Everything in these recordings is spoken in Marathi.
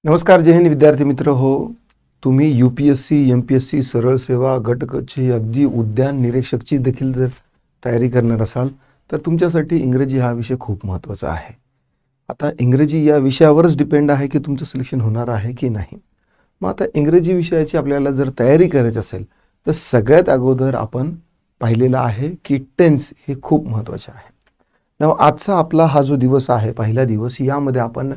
नमस्कार, जय हिंद विद्यार्थी मित्र हो. तुम्ही UPSC, MPSC, सरळ सेवा, गटकची अगदी उद्यान निरीक्षकची देखील जर तयारी करणार असाल तर तुमच्यासाठी इंग्रजी हा विषय खूप महत्त्वाचा आहे. आता इंग्रजी या विषयावरच डिपेंड आहे की तुमचं सिलेक्शन होणार आहे की नाही. मग आता इंग्रजी विषयाची आपल्याला जर तयारी करायची असेल तर सगळ्यात अगोदर आपण पाहिलेलं आहे की टेन्स हे खूप महत्त्वाचे आहे. आजचा आपला हा जो दिवस आहे, पहिला दिवस, यामध्ये आपण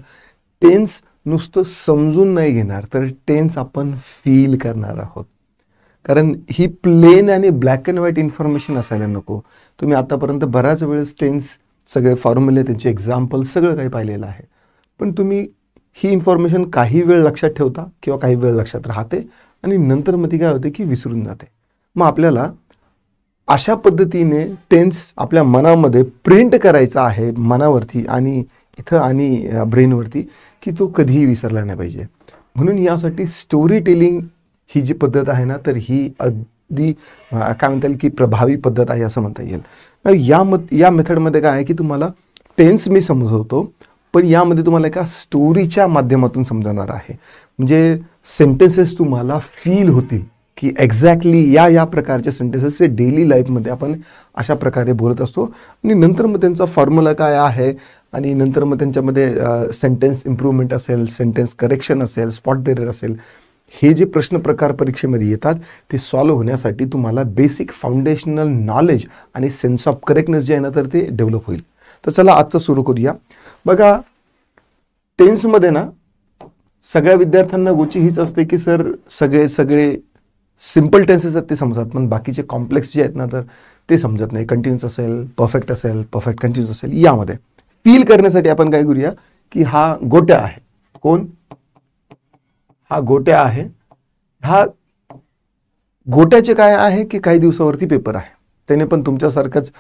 टेन्स नुसतं समजून नाही घेणार तर टेन्स आपण फील करणार आहोत. कारण ही प्लेन आणि ब्लॅक अँड व्हाईट इन्फॉर्मेशन असायला नको. तुम्ही आतापर्यंत बऱ्याच वेळेस टेन्स सगळे फॉर्म्युले, त्यांचे एक्झाम्पल सगळं काही पाहिलेलं आहे, पण तुम्ही ही इन्फॉर्मेशन काही वेळ लक्षात ठेवता किंवा काही वेळ लक्षात राहते आणि नंतर मध्ये काय होते की विसरून जाते. मग आपल्याला अशा पद्धतीने टेन्स आपल्या मनामध्ये प्रिंट करायचा आहे, मनावरती आणि इथं आणि ब्रेनवरती, की तो कधीही विसरला नाही पाहिजे. म्हणून यासाठी स्टोरी टेलिंग ही जी पद्धत आहे ना, तर ही अगदी काय म्हणता येईल की प्रभावी पद्धत आहे असं म्हणता येईल. या मेथडमध्ये काय आहे की तुम्हाला टेन्स मी समजवतो, पण यामध्ये तुम्हाला एका स्टोरीच्या माध्यमातून समजवणार आहे. म्हणजे सेंटेन्सेस तुम्हाला फील होतील की एक्झॅक्टली या प्रकारचे सेंटेन्सेस हे डेली लाईफमध्ये आपण अशा प्रकारे बोलत असतो. आणि नंतर मग त्यांचा फॉर्म्युला काय आहे आणि नंतर मग त्यांच्यामध्ये सेंटेन्स इम्प्रूव्हमेंट असेल, सेंटेन्स करेक्शन असेल, स्पॉट एरर असेल, हे जे प्रश्न प्रकार परीक्षेमध्ये येतात ते सॉल्व्ह होण्यासाठी तुम्हाला बेसिक फाउंडेशनल नॉलेज आणि सेन्स ऑफ करेक्टनेस जे आहे ना, तर ते डेव्हलप होईल. तर चला आजचं सुरू करूया. बघा, टेन्समध्ये ना सगळ्या विद्यार्थ्यांना गोची हीच असते की सर सगळे सिम्पल टेन्सेस आहेत ते समजतात, पण बाकीचे कॉम्प्लेक्स जे आहेत ना तर ते समजत नाही. कंटिन्यूस असेल, परफेक्ट असेल, परफेक्ट कंटिन्यूस असेल, यामध्ये फील करण्यासाठी आपण काय करूया की हा गोट्या आहे. कोण? हा गोट्या आहे. हा गोट्याचे काय आहे की काही दिवसावरती पेपर आहे, त्याने पण तुमच्यासारखंच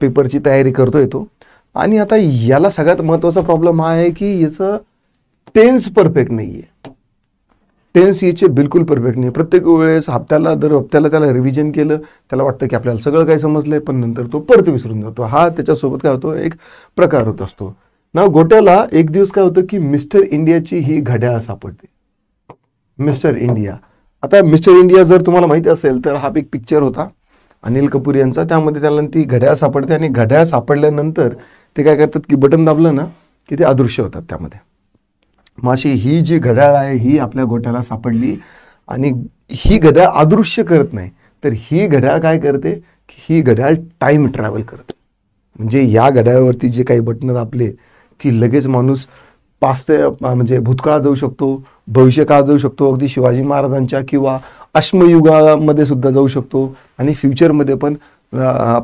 पेपरची तयारी करतोय तो. आणि आता याला सगळ्यात महत्त्वाचा प्रॉब्लेम हा आहे की याचं टेन्स परफेक्ट नाही आहे. टेन्स याचे बिलकुल परफेक्ट नाही. प्रत्येक वेळेस हप्त्याला त्याला रिव्हिजन केलं, त्याला वाटतं की आपल्याला सगळं काही समजलंय, पण नंतर तो परत विसरून जातो. हा त्याच्यासोबत काय होतो, एक प्रकार होत असतो ना. गोट्याला एक दिवस काय होतं की मिस्टर इंडियाची ही घड्याळ सापडते. Mister India. आता मिस्टर इंडिया जर तुम्हाला माहिती असेल तर हा एक पिक्चर होता अनिल कपूर यांचा, त्यामध्ये त्याला ती घड्याळ सापडते आणि घड्याळ सापडल्यानंतर ते काय करतात की बटन दाबलं ना की ते अदृश्य होतात त्यामध्ये. मग अशी ही जी घड्याळ आहे ही आपल्या गोट्याला सापडली आणि ही घड्याळ अदृश्य करत नाही, तर ही घड्याळ काय करते की ही घड्याळ टाईम ट्रॅव्हल करते. म्हणजे या घड्याळावरती जे काही बटन दाबले की लगेच माणूस म्हणजे भूतकाळात जाऊ शकतो, भविष्यकाळात जाऊ शकतो, अगदी शिवाजी महाराजांच्या किंवा अश्मयुगामध्ये सुद्धा जाऊ शकतो आणि फ्युचरमध्ये पण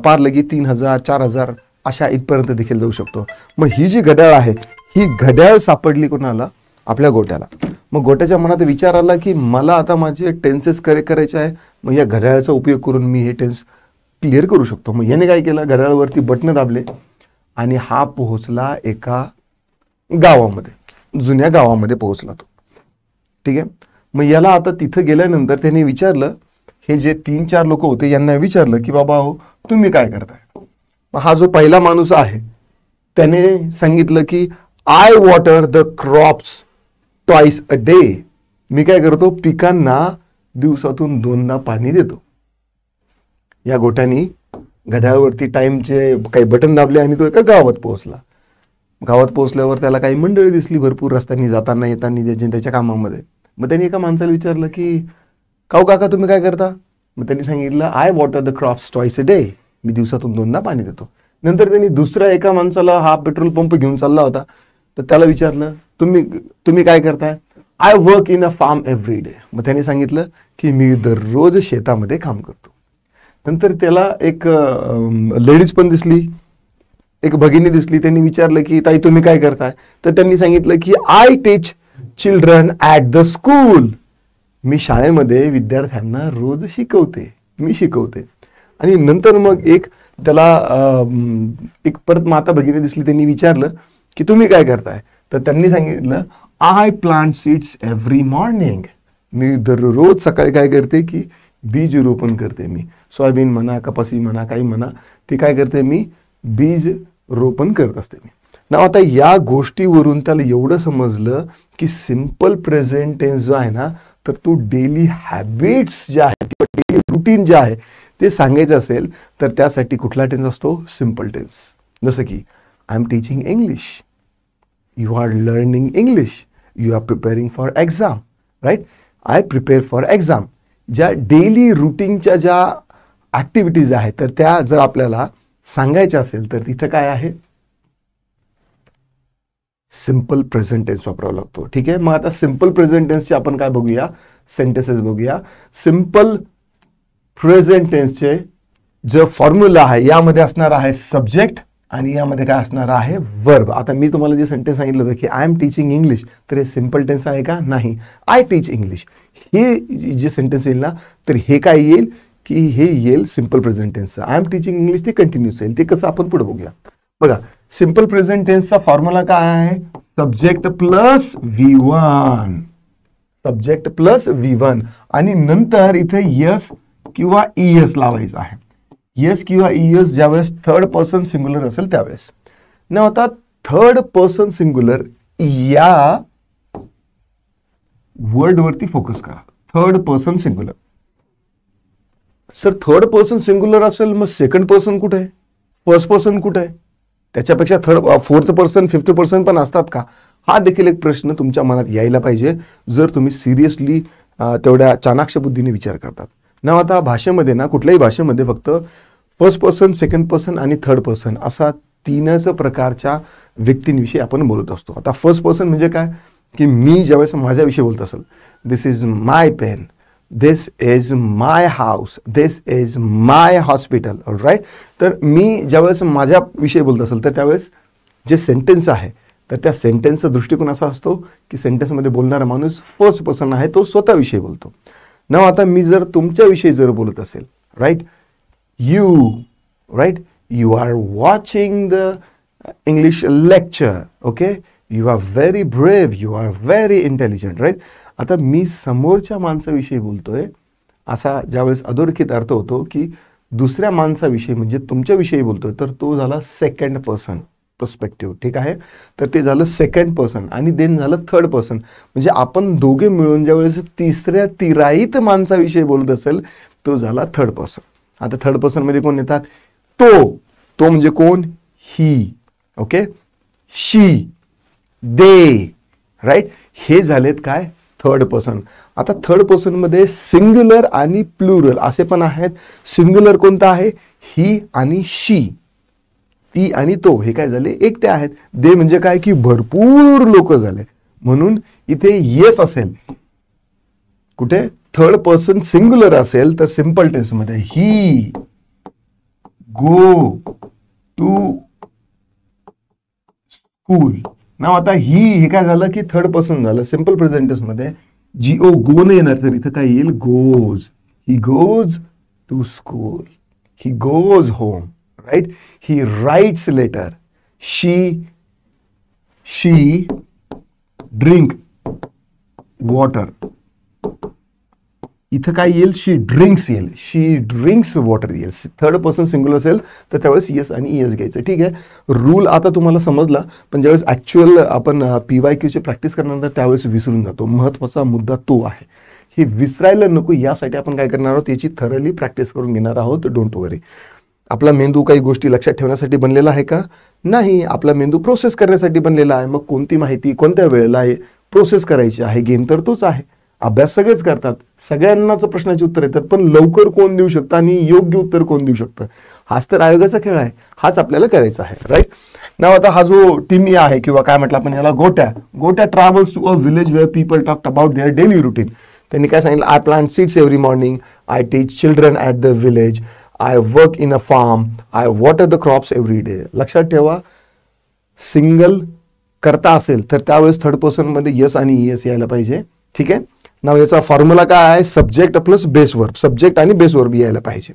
पार लगे 3000 4000 अशा इथपर्यंत देखील जाऊ शकतो. मग ही जी घड्याळ आहे ही घड्याळ सापडली कोणाला? आपल्या गोट्याला. मग गोट्याच्या मनात विचार आला की मला आता माझे टेन्सेस करेक्ट करायचे आहे, मग या घड्याळाचा उपयोग करून मी हे टेन्स क्लिअर करू शकतो. मग याने काय केलं, घड्याळावरती बटणं दाबले आणि हा पोहोचला एका गावामध्ये, जुन्या गावामध्ये पोहोचला तो. ठीक आहे. मग याला आता तिथं गेल्यानंतर त्याने विचारलं, हे जे 3-4 लोक होते यांना विचारलं की बाबा हो तुम्ही काय करताय? मग हा जो पहिला माणूस आहे त्याने सांगितलं की I water the crops twice a day. मी काय करतो, पिकांना दिवसातून 2दा पाणी देतो. या गोट्यानी घड्याळवरती टाइमचे काही बटन दाबले आणि तो एका गावात पोहोचला. गावात पोहोचल्यावर त्याला काही मंडळी दिसली भरपूर रस्त्याने जाताना येताना त्याच्या कामामध्ये. मग त्यांनी एका माणसाला विचारलं की काऊ काका तुम्ही काय करता? मग त्यांनी सांगितलं I water the crops twice a day. मी दिवसातून 2दा पाणी देतो. नंतर त्यांनी दुसऱ्या एका माणसाला, हा पेट्रोल पंप घेऊन चालला होता, तर त्याला विचारलं तुम्ही काय करताय? I work in a form every day. मग त्यांनी सांगितलं की मी दररोज शेतामध्ये काम करतो. नंतर त्याला एक लेडीज पण दिसली, एक भगिनी दिसली. त्यांनी विचारलं की ताई तुम्ही काय करताय? तर त्यांनी सांगितलं की I teach children at the school. मी शाळेमध्ये विद्यार्थ्यांना रोज मी शिकवते. आणि नंतर मग त्याला एक परत माता भगिनी दिसली. त्यांनी विचारलं की तुम्ही काय करताय? तर त्यांनी सांगितलं I plant seeds every morning. मी दररोज सकाळी काय करते की बीज रोपण करते. मी सोयाबीन म्हणा, कपासी म्हणा, काही म्हणा, ते काय करते, मी बीज रोपण करत असते मी. ना आता या गोष्टीवरून त्याला एवढं समजलं की सिम्पल प्रेझेंट टेन्स जो आहे ना, तर तो डेली हॅबिट्स जे आहे किंवा डेली रुटीन जे आहे ते सांगायचं असेल तर त्यासाठी कुठला टेन्स असतो? Simple tense. जसं की I am teaching English, you are learning English, you are preparing for exam, right? I prepare for exam. ज्या डेली रुटीनच्या ज्या ॲक्टिव्हिटीज आहेत तर त्या जर आपल्याला सांगायच्या असेल तर तिथं काय आहे? सिम्पल प्रेझेंट टेन्स वापरावा लागतो. ठीक आहे, मग आता सिम्पल प्रेझेंट टेन्सचे आपण काय बघूया? सेंटेन्सेस बघूया. सिम्पल प्रेझेंट टेन्सचे जो फॉर्म्युला आहे यामध्ये असणार आहे सब्जेक्ट आणि यामध्ये काय असणार आहे? वर्ब. आता मी तुम्हाला जे सेंटेन्स सांगितलं होतं की आय एम टीचिंग इंग्लिश, तर हे सिम्पल टेन्स आहे का? नाही. आय टीच इंग्लिश हे जे सेंटेन्स येईल ना, तर हे काय येईल की हे येईल सिम्पल प्रेझेंट टेन्सचं. आय एम टीचिंग इंग्लिश ते कंटिन्यूस येईल. ते कसं आपण पुढे बघूया. बघा, सिम्पल प्रेझेंट टेन्सचा फॉर्म्युला काय आहे? Subject plus V1, subject plus V1 आणि नंतर इथे यस किंवा ES लावायचं आहे. यस किंवा ES ज्यावेळेस थर्ड पर्सन सिंग्युलर असेल त्यावेळेस. ना आता थर्ड पर्सन सिंग्युलर या वर्ड वरती फोकस करा. Third person singular. Sir third person singular असेल मग सेकंड पर्सन कुठे आहे? फर्स्ट पर्सन कुठे आहे? त्याच्यापेक्षा फोर्थ पर्सन फिफ्थ पर्सन पण असतात का? हा देखील एक प्रश्न तुमच्या मनात यायला पाहिजे जर तुम्ही सिरियसली तेवढ्या चाणाक्ष बुद्धीने विचार करतात ना. आता भाषेमध्ये ना, कुठल्याही भाषेमध्ये फक्त फर्स्ट पर्सन, सेकंड पर्सन आणि थर्ड पर्सन असा तीनच प्रकारच्या व्यक्तींविषयी आपण बोलत असतो. आता फर्स्ट पर्सन म्हणजे काय की मी ज्यावेळेस माझ्याविषयी बोलत असेल, this is my pen, this is my house, this is my hospital, right? तर मी ज्यावेळेस माझ्याविषयी बोलत असेल तर त्यावेळेस जे सेंटेन्स आहे तर त्या सेंटेन्सचा दृष्टिकोन असा असतो की सेंटेन्समध्ये बोलणारा माणूस फर्स्ट पर्सन आहे, तो स्वतःविषयी बोलतो ना. आता मी जर तुमच्याविषयी जर बोलत असेल, right, you, right, you are watching the English lecture, okay, you are very brave, you are very intelligent, right? आता मी समोरच्या माणसाविषयी बोलतोय असा ज्यावेळेस अधोरेखित अर्थ होतो की दुसऱ्या माणसाविषयी म्हणजे तुमच्याविषयी बोलतोय, तर तो झाला सेकंड पर्सन पर्स्पेक्टिव्ह. ठीक आहे, तर ते झालं सेकंड पर्सन आणि देन झालं थर्ड पर्सन. म्हणजे आपण दोघे मिळून ज्यावेळेस तिसऱ्या तिराईत माणसाविषयी बोलत असेल तो झाला थर्ड पर्सन. आता थर्ड पर्सन मध्ये कोण येतात? तो म्हणजे कोण? ही, ओके, शी, दे, राईट? हे झालेत काय? Third person. आता थर्ड पर्सन मध्ये सिंग्युलर आणि प्लुरल असे पण आहेत. सिंग्युलर कोणता आहे? ही आणि शी, ती आणि तो, हे काय झाले? एकटे आहेत. दे म्हणजे काय की भरपूर लोक झाले. म्हणून इथे येस असेल कुठे? थर्ड पर्सन सिंग्युलर असेल तर सिंपल टेन्स मध्ये ही गो टू स्कूल. ना आता ही हे काय झालं की थर्ड पर्सन झालं. सिंपल प्रेझेंट टेन्स मध्ये GO गो नाही येणार तर इथं काय येईल? Goes. He goes to school, he goes home, right? He writes letter, she drink water. इथं काय येईल? शी ड्रिंक्स येईल, शी ड्रिंक्स वॉटर येईल. थर्ड पर्सन सिंग्युलर असेल तर त्यावेळेस येस आणि ES घ्यायचं. ठीक आहे, रूल आता तुम्हाला समजला. पण ज्यावेळेस ॲक्च्युअल आपण PYQची प्रॅक्टिस करण्यानंतर त्यावेळेस विसरून जातो. महत्त्वाचा मुद्दा तो आहे, हे विसरायला नको. यासाठी आपण काय करणार आहोत? याची थरली प्रॅक्टिस करून घेणार आहोत. डोंट वरी. आपला मेंदू काही गोष्टी लक्षात ठेवण्यासाठी बनलेला आहे का? नाही. आपला मेंदू प्रोसेस करण्यासाठी बनलेला आहे. मग कोणती माहिती कोणत्या वेळेला आहे प्रोसेस करायची आहे? गेम तर तोच आहे. अभ्यास सगळेच करतात, सगळ्यांनाच प्रश्नाची उत्तर येतात, पण लवकर कोण देऊ शकतं आणि योग्य उत्तर कोण देऊ शकतं? हाच तर आयोगाचा खेळ आहे. हाच आपल्याला करायचा आहे, राईट? नाव आता हा जो टिमी आहे किंवा काय म्हटलं आपण याला, Gotya travels to a village where people talk about their daily routine. त्यांनी काय सांगितलं? I plant seeds every morning, I teach children at the village, I work in a farm, I water the crops every day. लक्षात ठेवा, सिंगल करता असेल तर त्यावेळेस थर्ड पर्सन मध्ये यस आणि ES यायला पाहिजे. ठीक आहे, नाव याचा फॉर्म्युला काय आहे? Subject plus base verb, subject आणि बेस वर्ब यायला पाहिजे.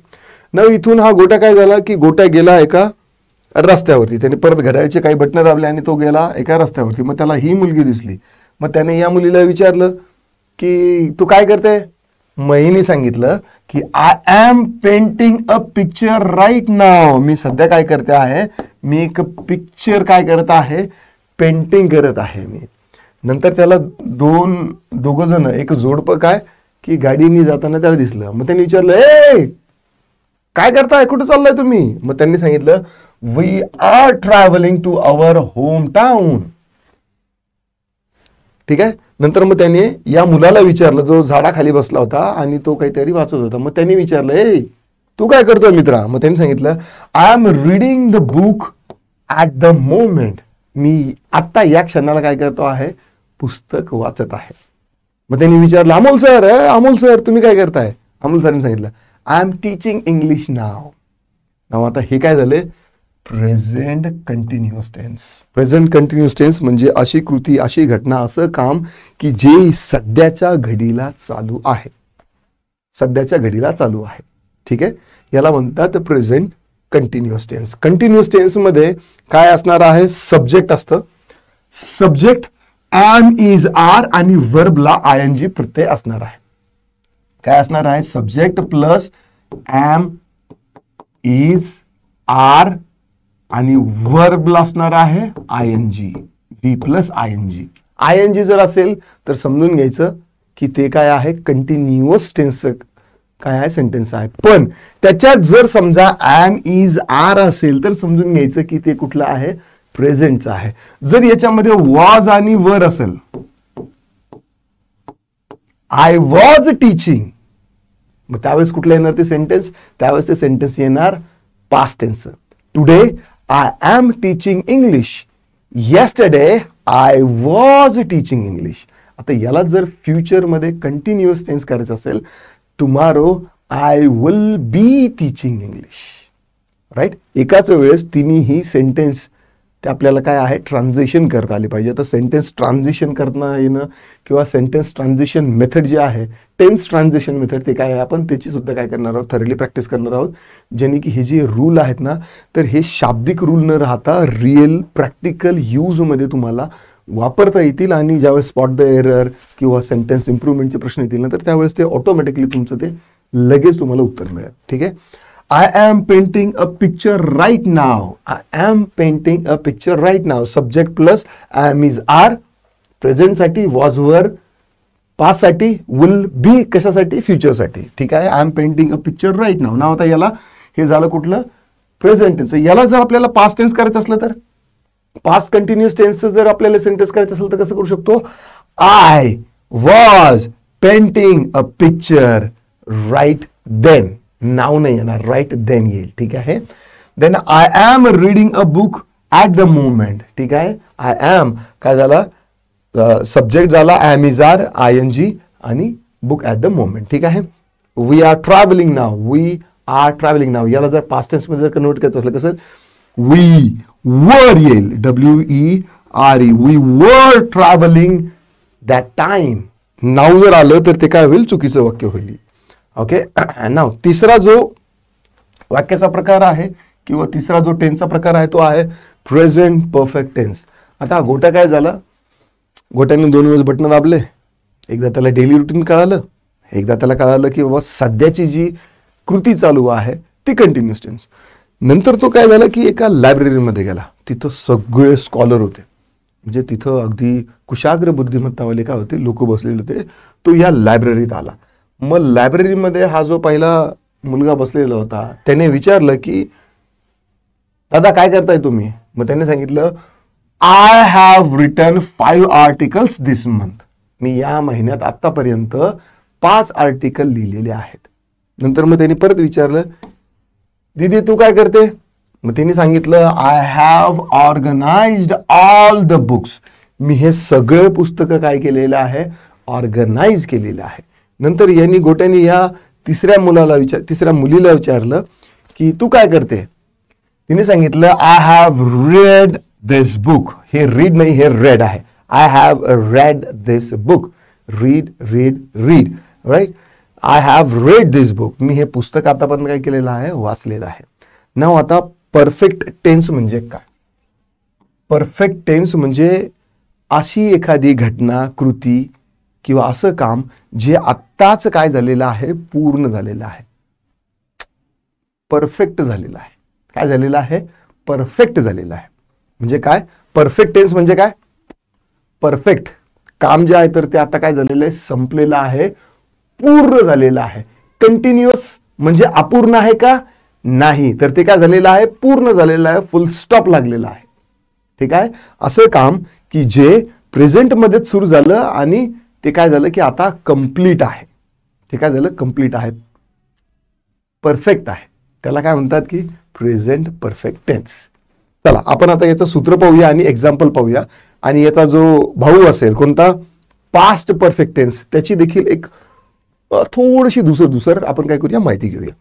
नाव इथून हा गोट्या काय झाला की गोट्या गेला एका रस्त्यावरती. त्याने परत घड्याळचे काही बटणं दाबले आणि तो गेला एका रस्त्यावरती. मग त्याला ही मुलगी दिसली. मग त्याने या मुलीला विचारलं की तू काय करते? महिने सांगितलं की I am painting a picture right now. मी सध्या काय करते आहे, मी एक पिक्चर काय करत आहे, पेंटिंग करत आहे मी. नंतर त्याला दोघ जण, एक जोडपं काय की गाडीने जाताना त्याला दिसलं. मग त्यांनी विचारलं, ए काय करताय, कुठे चाललाय तुम्ही? मग त्यांनी सांगितलं, we are travelling to our home town. ठीक आहे. नंतर मग त्याने या मुलाला विचारलं, जो झाडाखाली बसला होता आणि तो काहीतरी वाचत होता. मग त्यांनी विचारलं, ए तू काय करतोय मित्रा? मग त्यांनी सांगितलं, I am reading the book at the moment. मी आत्ता या क्षणाला काय करतो आहे, पुस्तक वाचत आहे. मग त्यांनी विचारलं, अमोल सर तुम्ही काय करताय? अमोल सरांनी सांगितलं, I am teaching English now. आता हे काय झाले, present continuous tense. Present continuous tense म्हणजे अशी कृती, अशी घटना, असं काम की जे सध्याच्या घडीला चालू आहे, सध्याच्या घडीला चालू आहे. ठीक आहे, याला म्हणतात present continuous tense. Continuous tense मध्ये काय असणार आहे, सब्जेक्ट असतं. सब्जेक्ट एम इज आर आणि वर्बला आयएनजी प्रत्यय असणार आहे. काय असणार आहे, subject plus am is are आणि वर्बला असणार आहे आयएनजी, व्ही प्लस आयएनजी. आयएनजी जर असेल तर समजून घ्यायचं की ते काय आहे, कंटिन्युअस टेन्स काय आहे, सेंटेन्स आहे. पण त्याच्यात जर समजा एम इज आर असेल तर समजून घ्यायचं की ते कुठलं आहे, प्रेझेंटचं आहे. जर याच्यामध्ये वॉज आणि वर असेल, आय वॉज टीचिंग, मग त्यावेळेस कुठलं येणार ते सेंटेन्स, त्यावेळेस ते सेंटेन्स येणार past tense. Today I am teaching English, yesterday I was teaching English. आता याला जर फ्युचरमध्ये कंटिन्युअस टेन्स करायचं असेल, tomorrow I will be teaching English. Right, एकाच वेळेस तिन्ही सेंटेन्स ते आपल्याला काय आहे, ट्रान्झिशन करता आले पाहिजे. आता सेंटेन्स ट्रान्झिशन करता येणं किंवा सेंटेन्स ट्रान्झिशन मेथड जे आहे, टेन्स ट्रान्झिशन मेथड, ते काय आहे, आपण त्याची सुद्धा काय करणार आहोत, थरली प्रॅक्टिस करणार आहोत. ज्याने की हे जे रूल आहेत ना, तर हे शाब्दिक रूल न राहता रिअल प्रॅक्टिकल यूजमध्ये तुम्हाला वापरता येतील. आणि ज्यावेळेस स्पॉट द एरर किंवा सेंटेन्स इम्प्रूव्हमेंटचे प्रश्न येतील ना, तर त्यावेळेस ते ऑटोमॅटिकली तुमचं ते लगेच तुम्हाला उत्तर मिळेल. ठीक आहे. I am painting a picture right now. I am painting a picture right now. Subject plus am is are. Present साठी was were. Past साठी will be. कशासाठी, future साठी. ठीक आहे. I am painting a picture right now. Now आता याला हे झालं कुठलं, प्रेझेंट टेन्स. याला जर आपल्याला पास्ट टेन्स करायचं असलं तर, पास्ट कंटिन्युअस टेन्स जर आपल्याला सेंटेन्स करायचं असेल तर कसं करू शकतो, I was painting a picture right then. नाव नाही येणार, राईट देन येईल. ठीक आहे. Then I am reading a book at the moment. ठीक आहे. आय एम काय झाला, सब्जेक्ट झाला am is are, I N G आणि बुक ॲट द मोमेंट. ठीक आहे. We are travelling now, we are travelling now. याला जर पास्ट टेन्स मध्ये जर कन्वर्ट करायचं असलं कसं, वी वर येईल, WERE, we were travelling that time. Now जर आलं तर ते काय होईल, चुकीचं वाक्य होईल. ओके. नाव तिसरा जो वाक्याचा प्रकार आहे किंवा तिसरा जो टेन्सचा प्रकार आहे तो आहे प्रेझेंट परफेक्ट टेन्स. आता गोट्या काय झाला, गोट्याने 2 वेळेस बटन दाबले. एकदा त्याला डेली रुटीन कळालं, एकदा त्याला कळालं की बाबा सध्याची जी कृती चालू आहे ती कंटिन्युअस टेन्स. नंतर तो काय झाला की एका लायब्ररीमध्ये गेला. तिथं सगळे स्कॉलर होते, म्हणजे तिथं अगदी कुशाग्र बुद्धिमत्तावाले काय होते, लोक बसलेले होते. तो या लायब्ररीत आला. मग लायब्ररीमध्ये हा जो पहिला मुलगा बसलेला होता त्याने विचारलं की दादा काय करताय तुम्ही? मग त्याने सांगितलं, I have written 5 articles this month. मी या महिन्यात आतापर्यंत 5 आर्टिकल लिहिलेले आहेत. नंतर मग त्यांनी परत विचारलं, दीदी तू काय करते? मग त्यांनी सांगितलं, I have organised all the books. मी हे सगळे पुस्तकं काय केलेलं आहे, ऑर्गनाइज केलेलं आहे. नंतर यांनी गोट्याने या तिसऱ्या मुलीला विचारलं की तू काय करते? तिने सांगितलं, I have read this book. हे रीड नाही, हे रेड आहे. I have read this book. Read read read, right. I have read this book. मी हे पुस्तक आतापर्यंत काय केलेलं आहे, वाचलेलं आहे. नाव आता परफेक्ट टेन्स म्हणजे काय? परफेक्ट टेन्स म्हणजे अशी एखादी घटना, कृती किंवा असं काम जे आत्ताच काय झालेलं आहे, पूर्ण झालेलं आहे, परफेक्ट झालेलं आहे. काय झालेलं आहे? परफेक्ट झालेलं आहे. म्हणजे काय? परफेक्ट टेन्स म्हणजे काय? परफेक्ट काम जे आहे तर ते आता काय झालेलं आहे, संपलेलं आहे, पूर्ण झालेलं आहे. कंटिन्युअस म्हणजे अपूर्ण आहे का? नाही, तर ते काय झालेलं आहे, पूर्ण झालेलं आहे, फुल स्टॉप लागलेला आहे. ठीक आहे. असं काम की जे प्रेझेंट मध्येच सुरू झालं आणि ते काय झालं की आता कंप्लीट आहे. ते काय झालं? कंप्लीट आहे, परफेक्ट आहे. त्याला काय म्हणतात की प्रेझेंट परफेक्ट टेन्स. चला आपण आता याचं सूत्र पाहूया आणि एक्झाम्पल पाहूया. आणि याचा जो भाऊ असेल कोणता, पास्ट परफेक्ट टेन्स, त्याची देखील एक थोडीशी दुसर आपण काय करूया, माहिती घेऊया.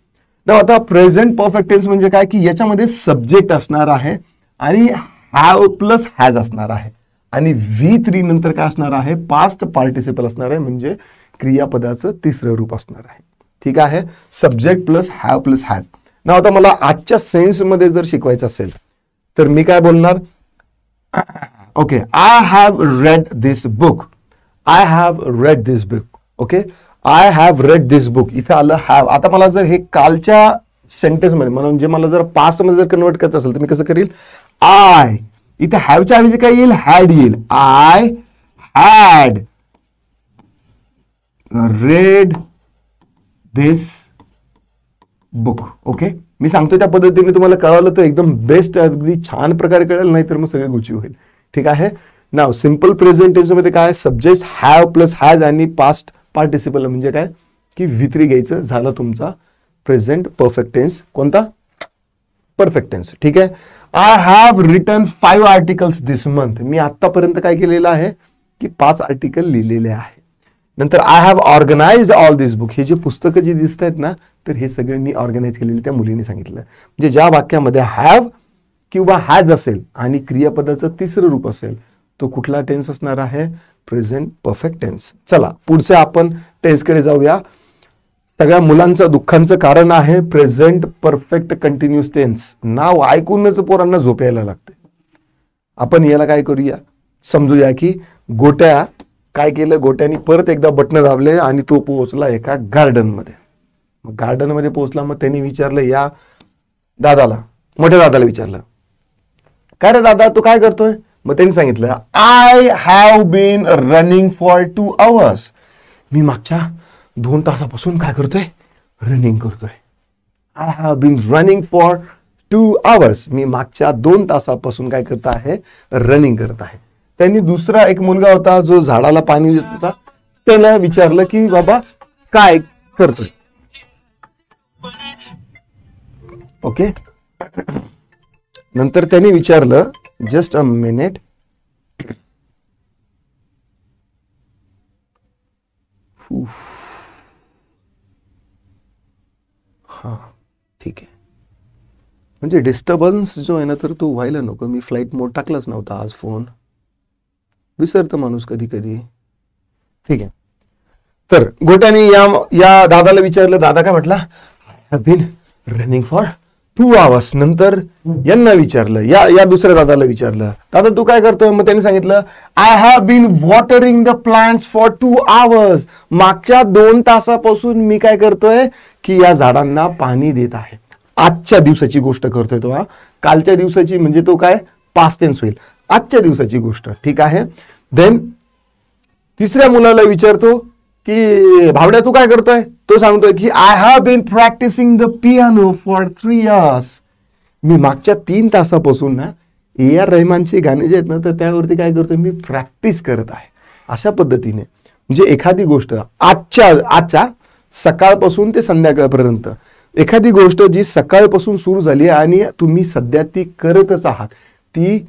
ना आता प्रेझेंट परफेक्ट टेन्स म्हणजे काय की याच्यामध्ये सब्जेक्ट असणार आहे आणि हॅव प्लस हॅज असणार आहे आणि V3 नंतर काय असणार आहे, पास्ट पार्टिसिपल असणार आहे, म्हणजे क्रियापदाचं तिसरं रूप असणार आहे. ठीक आहे. Subject plus have plus has. ना आता मला आजच्या सेन्समध्ये जर शिकवायचं असेल तर मी काय बोलणार, okay, I have read this book. I have read this book. Okay, I have read this book. इथं आलं हॅव. आता मला जर हे कालच्या सेंटेन्समध्ये म्हणजे मला जर पास्ट मध्ये जर कन्वर्ट करायचं असेल तर मी कसं करील, आय, इथे हॅवच्या ऐवजी काय येईल, हॅड येईल. I had read this book. Okay, मी सांगतो त्या पद्धतीने तुम्हाला कळवलं तर एकदम बेस्ट, अगदी छान प्रकारे कळेल, नाही तर मग सगळे गुची होईल. ठीक आहे. नाव सिंपल प्रेझेंट टेन्स मध्ये काय, सब्जेक्ट हॅव प्लस हॅज आणि पास्ट पार्टिसिपल म्हणजे काय की V3 घ्यायचं, झालं तुमचा प्रेझेंट परफेक्ट टेन्स. कोणता? Perfect tense. ठीक आहे. I have written 5 articles this month. मी आतापर्यंत काय केलेलं आहे की 5 आर्टिकल लिहिलेले आहे. नंतर I have organised all this book. हे जे पुस्तकं जी दिसत आहेत ना, तर हे सगळे मी ऑर्गनाइज केलेले त्या मुलीने सांगितलं. म्हणजे ज्या वाक्यामध्ये हॅव किंवा हॅज असेल आणि क्रियापदाचं तिसरं रूप असेल तो कुठला टेन्स असणार आहे, प्रेझेंट परफेक्ट टेन्स. चला पुढच्या आपण टेन्सकडे जाऊया. सगळ्या मुलांचं दुःखांचं कारण आहे प्रेझेंट परफेक्ट कंटिन्युअस टेन्स. नाव ऐकूनच पोरांना झोप यायला लागते. आपण याला काय करूया, समजूया की गोट्या काय केलं, गोट्याने परत एकदा बटन दाबले आणि तो पोहोचला एका गार्डन मध्ये. मग गार्डन मध्ये पोहोचला, मग त्यांनी विचारलं या दादाला, मोठ्या दादाला विचारलं, काय रे दादा तू काय करतोय? मग त्यांनी सांगितलं, I have been running for 2 hours. मी मागच्या 2 तासापासून काय करतोय, रनिंग करतोय. I have been running for 2 hours. मी मागच्या 2 तासापासून काय करत आहे, रनिंग करत आहे. त्यांनी दुसरा एक मुलगा होता जो झाडाला पाणी देत होता, त्याला विचारलं की बाबा काय करतोय. ओके, नंतर त्यांनी विचारलं, जस्ट अ मिनिट, हा ठीक आहे. म्हणजे डिस्टर्बन्स जो आहे ना तर तो व्हायला नको. मी फ्लाईट मोड टाकलाच नव्हता आज. फोन विसरतं माणूस कधी कधी. ठीक आहे. तर गोट्याने या दादाला विचारलं, दादा काय म्हटला, I have been running for 2 hours. नंतर यांना विचारलं, या दुसऱ्या दादाला विचारलं, दादा तू काय करतोय? मग त्यांनी सांगितलं, I have been watering the plants for 2 hours. मागच्या 2 तासापासून मी काय करतोय की या झाडांना पाणी देत आहे. आजच्या दिवसाची गोष्ट करतोय तो. कालच्या दिवसाची म्हणजे तो काय पास्ट टेन्स होईल, आजच्या दिवसाची गोष्ट. ठीक आहे. देन तिसऱ्या मुलाला विचारतो की भावड्या तू काय करतोय? तो सांगतोय की I have been practising the piano for 3 hours. मी मागच्या 3 तासापासून ना AR रहमानचे गाणे जे आहेत ना तर त्यावरती काय करतोय, मी प्रॅक्टिस करत आहे. अशा पद्धतीने म्हणजे एखादी गोष्ट आजच्या सकाळपासून ते संध्याकाळपर्यंत एखादी गोष्ट जी सकाळपासून सुरू झाली आणि तुम्ही सध्या ती करतच आहात, ती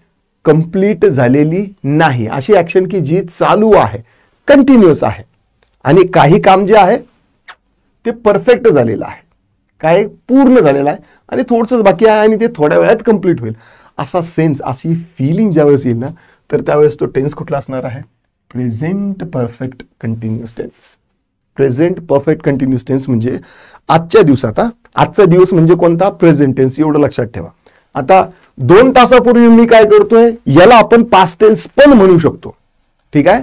कंप्लीट झालेली नाही. अशी ऍक्शन की जी चालू आहे, कंटिन्युअस आहे आणि काही काम जे आहे ते परफेक्ट झालेलं आहे, काय पूर्ण झालेलं आहे आणि थोडंसंच बाकी आहे आणि ते थोड्या वेळात कंप्लीट होईल. असा सेन्स, अशी फिलिंग ज्यावेळेस येईल ना तर त्यावेळेस तो टेन्स कुठला असणार आहे, present perfect continuous tense. Present perfect continuous tense म्हणजे आजच्या दिवसात. आजचा दिवस म्हणजे कोणता, प्रेझेंट टेन्स. एवढं लक्षात ठेवा. आता 2 तासापूर्वी मी काय करतोय याला आपण पास्ट टेन्स पण म्हणू शकतो. ठीक आहे.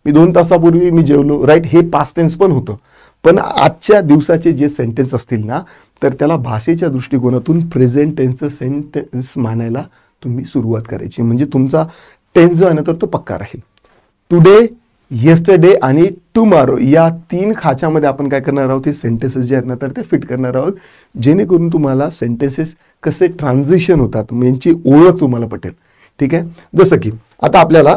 मी 2 तासापूर्वी मी जेवलो, राईट, हे पास्ट टेन्स पण होतं. पण आजच्या दिवसाचे जे सेंटेन्स असतील ना, तर त्याला भाषेच्या दृष्टिकोनातून प्रेझेंट टेन्सचं सेंटेन्स मानायला तुम्ही सुरुवात करायची. म्हणजे तुमचा टेन्स जो आहे ना तर तो पक्का राहील. टुडे, येस्टरडे आणि टुमॉरो या 3 खाच्यामध्ये आपण काय करणार आहोत, हे सेंटेन्सेस जे आहेत ना तर ते फिट करणार आहोत, जेणेकरून तुम्हाला सेंटेन्सेस कसे ट्रान्झिशन होतात यांची ओळख तुम्हाला पटेल. ठीक आहे. जसं की आता आपल्याला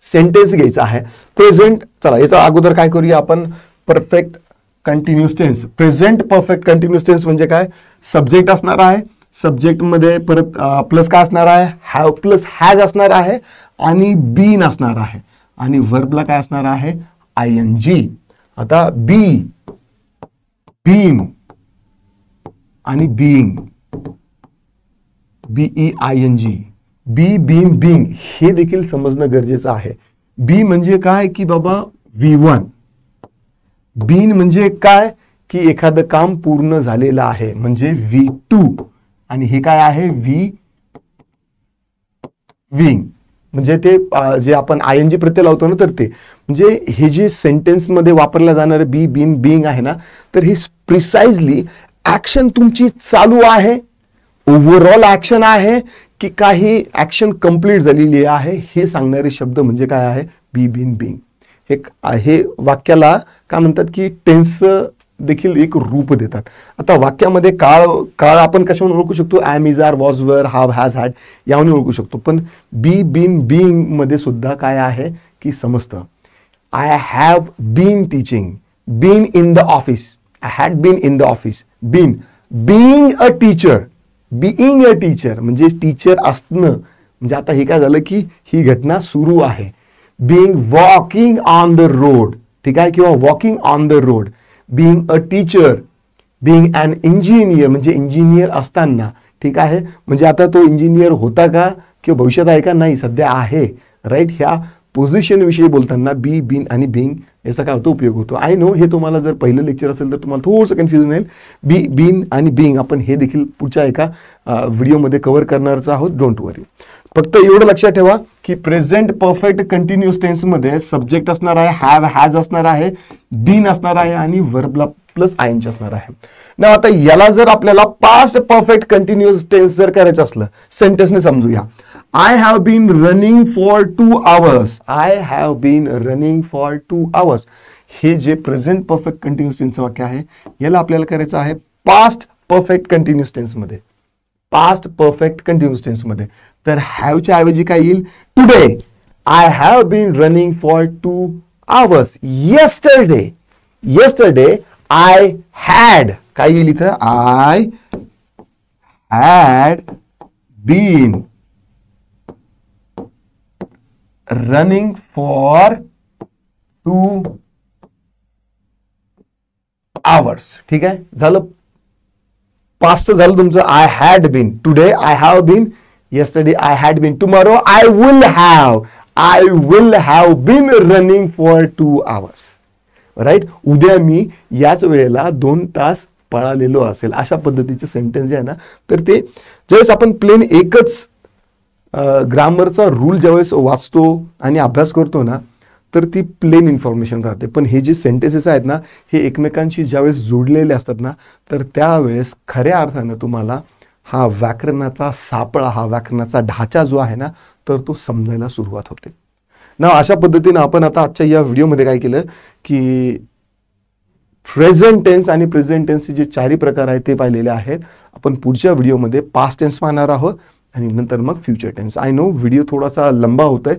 सेंटेन्स घ्यायचा आहे प्रेझेंट. चला याचा अगोदर काय करूया आपण, perfect continuous tense. Present perfect continuous tense म्हणजे काय, सब्जेक्ट असणार आहे, सब्जेक्टमध्ये परत प्लस काय असणार आहे, हॅव प्लस हॅज असणार आहे आणि बीन असणार आहे आणि वर्बला काय असणार आहे, आयएनजी. आता बी, बीन आणि बीइंग, BEING, बी, बीन, बीइंग हे देखील समजणं गरजेचं आहे. बी म्हणजे काय की बाबा V1, बीन म्हणजे काय की एखादं काम पूर्ण झालेलं आहे म्हणजे V2 आणि हे काय आहे विंग म्हणजे ते जे आपण आयएनजी प्रत्यय लावतो ना तर ते म्हणजे हे जे सेंटेन्स मध्ये वापरल्या जाणारे बी, बीन, बीइंग आहे ना तर हे प्रिसाइजली ऍक्शन तुमची चालू आहे, ओव्हरऑल ऍक्शन आहे की काही ऍक्शन कंप्लीट झालेली आहे हे सांगणारे शब्द म्हणजे काय आहे, बी, बीन, बीइंग. हे वाक्याला काय म्हणतात की टेन्स देखील एक रूप देतात. आता वाक्यामध्ये काळ आपण कशावरून ओळखू शकतो, ॲम, इज, आर, वॉज, वर, हाव, हॅज, हॅड यावरून ओळखू शकतो. पण बी, बीन, बीइंग मध्ये सुद्धा काय आहे की समजतं. I have been teaching, been in the office, I had been in the office. Been, being a teacher, being a teacher म्हणजे टीचर असणं म्हणजे आता हे काय झालं की ही घटना सुरू आहे. Being walking on the road, ठीक आहे, किंवा walking on the road. Being a teacher, being an engineer म्हणजे इंजिनियर असताना, ठीक आहे, म्हणजे आता तो इंजिनियर होता का किंवा भविष्यात आहे का, नाही सध्या आहे, राईट. ह्या पोझिशन विषयी बोलताना बी, बीन आणि बीइंग याचा काय होतो उपयोग होतो. आय नो हे तुम्हाला जर पहिलं लेक्चर असेल तर तुम्हाला थोडंसं कन्फ्युजन येईल. बी, बीन आणि बीइंग आपण हे देखील पुढच्या एका व्हिडिओमध्ये कव्हर करणारच आहोत, डोंट वरी. फक्त एवढं लक्षात ठेवा की प्रेझेंट परफेक्ट कंटिन्युअस टेन्स मध्ये सब्जेक्ट असणार आहे, हॅव, हॅज असणार आहे, बीन असणार आहे आणि वर्बला प्लस आयएनजी असणार आहे. ना आता याला जर आपल्याला पास्ट परफेक्ट कंटिन्युअस टेन्स जर करायचं असलं सेंटेन्सने समजूया. I have been running for 2 hours, I have been running for 2 hours हे जे प्रेझेंट परफेक्ट कंटिन्युअस टेन्सचं वाक्य आहे याला आपल्याला करायचं आहे पास्ट परफेक्ट कंटिन्युअस टेन्स मध्ये, पास्ट परफेक्ट कंटिन्युअस टेन्स मध्ये. तर हॅवच्या ऐवजी काय येईल, today I have been running for 2 hours. Yesterday, yesterday I had काय येईल इथं, I had been running for 2 hours. ठीक आहे, झालं पास्ट झालं तुमचं. I had been, today I have been, yesterday I had been, tomorrow I will have been running for 2 hours. Right. उद्या मी याच वेळेला 2 तास पळालेलो असेल अशा पद्धतीचे सेंटेन्स जे आहे ना तर ते ज्यावेळेस आपण प्लेन एकच ग्रामरचा रूल ज्यावेळेस वाचतो आणि अभ्यास करतो ना तर ती प्लेन इन्फॉर्मेशन राहते. पण हे जे सेंटेन्सेस आहेत ना हे एकमेकांशी ज्यावेळेस जोडलेले असतात ना तर त्यावेळेस खऱ्या अर्थानं तुम्हाला हा व्याकरणाचा सापळा, हा व्याकरणाचा ढाचा जो आहे ना तर तो समजायला सुरुवात होते ना. अशा पद्धतीनं आपण आता आजच्या या व्हिडिओमध्ये काय केलं की प्रेझेंट टेन्स आणि प्रेझेंट टेन्सचे जे 4 प्रकार आहेत ते पाहिलेले आहेत. आपण पुढच्या व्हिडिओमध्ये पास्ट टेन्स पाहणार आहोत आणि नंतर मग future tense. I know video थोडासा लंबा होतोय,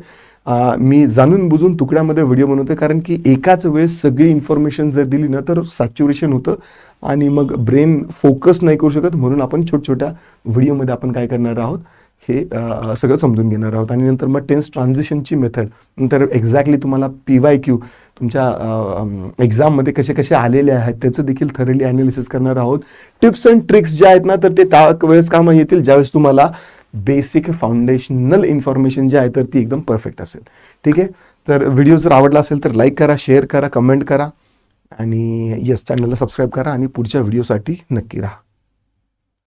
मी जाणून बुजून तुकड्यामध्ये व्हिडिओ बनवतोय कारण की एकाच वेळेस सगळी इन्फॉर्मेशन जर दिली ना तर सॅच्युरेशन होतं आणि मग ब्रेन फोकस नाही करू शकत. म्हणून आपण छोट्या व्हिडिओमध्ये आपण काय करणार आहोत हे सगळं समजून घेणार आहोत. आणि नंतर मग टेन्स ट्रान्झिशनची मेथड, नंतर एक्झॅक्टली तुम्हाला PYQ तुमच्या एक्झाममध्ये कसे कसे आलेले आहेत त्याचं देखील थरली ॲनालिसिस करणार आहोत. टिप्स अँड ट्रिक्स जे आहेत ना तर ते त्या वेळेस कामं येतील ज्यावेळेस तुम्हाला बेसिक फाउंडेशनल इन्फॉर्मेशन जे आहे तर ती एकदम परफेक्ट असेल. ठीक आहे. तर व्हिडिओ जर आवडला असेल तर लाईक करा, शेअर करा, कमेंट करा आणि चॅनलला सबस्क्राईब करा आणि पुढच्या व्हिडिओसाठी नक्की राहा.